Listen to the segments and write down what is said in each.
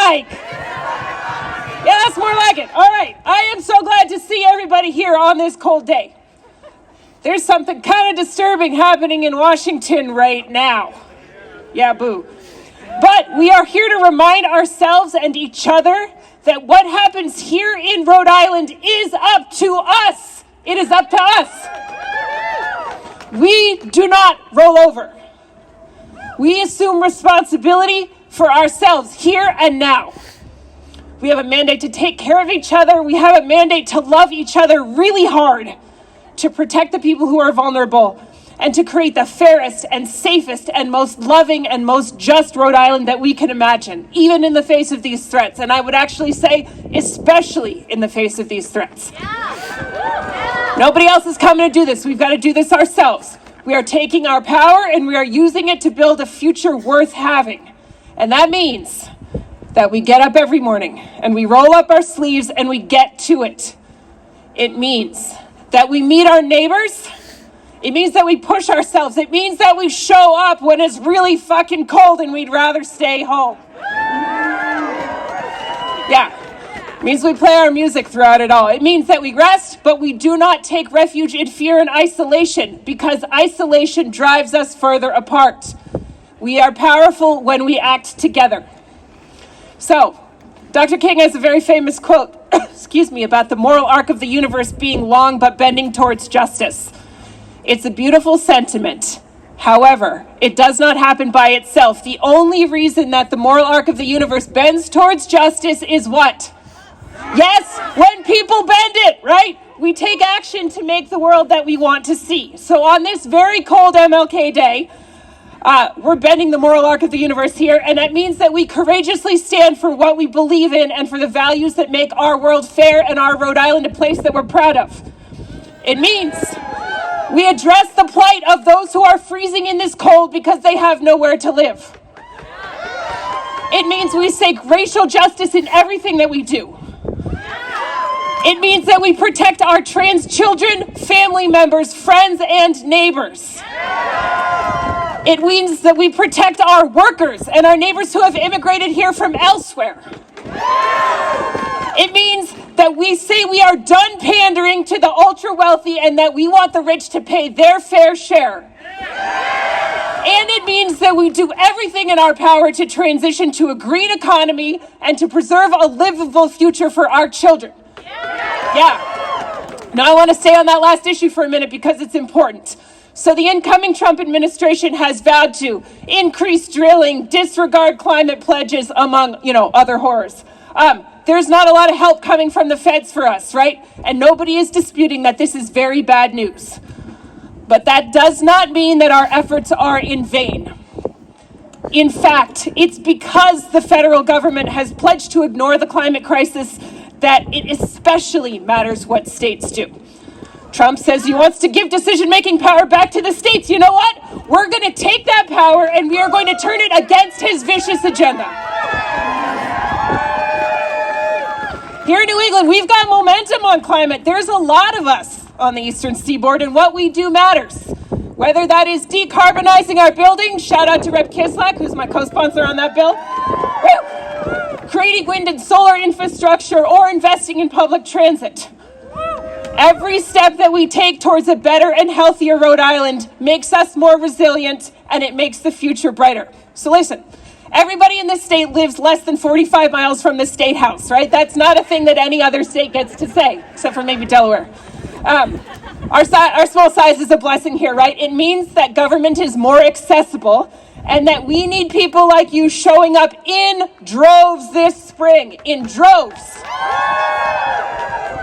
like. Yeah, that's more like it. All right. I am so glad to see everybody here on this cold day. There's something kind of disturbing happening in Washington right now. Yeah, boo. But we are here to remind ourselves and each other that what happens here in Rhode Island is up to us. It is up to us. We do not roll over. We assume responsibility for ourselves here and now. We have a mandate to take care of each other. We have a mandate to love each other really hard, to protect the people who are vulnerable, and to create the fairest and safest and most loving and most just Rhode Island that we can imagine, even in the face of these threats. And I would actually say, especially in the face of these threats. Yeah. Nobody else is coming to do this. We've got to do this ourselves. We are taking our power and we are using it to build a future worth having. And that means that we get up every morning and we roll up our sleeves and we get to it. It means that we meet our neighbors. It means that we push ourselves. It means that we show up when it's really fucking cold and we'd rather stay home. Yeah. It means we play our music throughout it all. It means that we rest, but we do not take refuge in fear and isolation, because isolation drives us further apart. We are powerful when we act together. So, Dr. King has a very famous quote, about the moral arc of the universe being long but bending towards justice. It's a beautiful sentiment. However, it does not happen by itself. The only reason that the moral arc of the universe bends towards justice is what? Yes, when people bend it, right? We take action to make the world that we want to see. So on this very cold MLK Day, we're bending the moral arc of the universe here, and that means that we courageously stand for what we believe in and for the values that make our world fair and our Rhode Island a place that we're proud of. It means we address the plight of those who are freezing in this cold because they have nowhere to live. It means we seek racial justice in everything that we do. It means that we protect our trans children, family members, friends, and neighbors. It means that we protect our workers and our neighbors who have immigrated here from elsewhere. It means that we say we are done pandering to the ultra wealthy and that we want the rich to pay their fair share. And it means that we do everything in our power to transition to a green economy and to preserve a livable future for our children. Yeah. Now I want to stay on that last issue for a minute because it's important. So the incoming Trump administration has vowed to increase drilling, disregard climate pledges, among, other horrors. There's not a lot of help coming from the feds for us, right? And nobody is disputing that this is very bad news. But that does not mean that our efforts are in vain. In fact, it's because the federal government has pledged to ignore the climate crisis that it especially matters what states do. Trump says he wants to give decision-making power back to the states. You know what? We're going to take that power and we are going to turn it against his vicious agenda. Here in New England, we've got momentum on climate. There's a lot of us on the Eastern Seaboard, and what we do matters. Whether that is decarbonizing our buildings, shout out to Rep. Kislak, who's my co-sponsor on that bill, creating wind and solar infrastructure, or investing in public transit. Every step that we take towards a better and healthier Rhode Island makes us more resilient, and it makes the future brighter. So listen, everybody in this state lives less than 45 miles from the state house, right? That's not a thing that any other state gets to say, except for maybe Delaware. Our small size is a blessing here, right? It means that government is more accessible and that we need people like you showing up in droves this spring, in droves.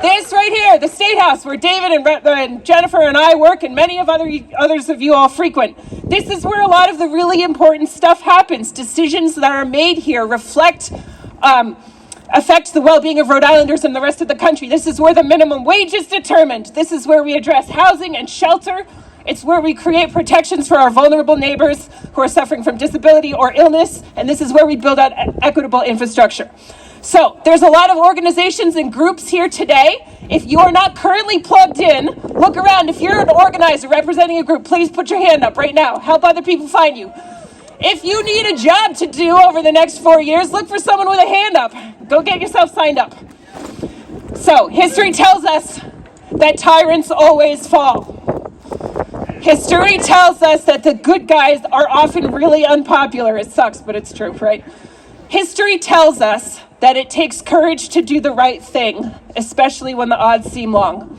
This right here, the State House, where David and Jennifer and I work, and many of others of you all frequent. This is where a lot of the really important stuff happens. Decisions that are made here affect the well-being of Rhode Islanders and the rest of the country. This is where the minimum wage is determined. This is where we address housing and shelter. It's where we create protections for our vulnerable neighbors who are suffering from disability or illness. And this is where we build out equitable infrastructure. So there's a lot of organizations and groups here today. If you are not currently plugged in, look around. If you're an organizer representing a group, please put your hand up right now. Help other people find you. If you need a job to do over the next 4 years, look for someone with a hand up. Go get yourself signed up. So, history tells us that tyrants always fall. History tells us that the good guys are often really unpopular. It sucks, but it's true, right? History tells us that it takes courage to do the right thing, especially when the odds seem long.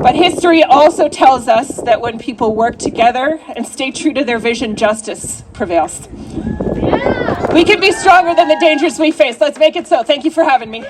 But history also tells us that when people work together and stay true to their vision, justice prevails. Yeah. We can be stronger than the dangers we face. Let's make it so. Thank you for having me.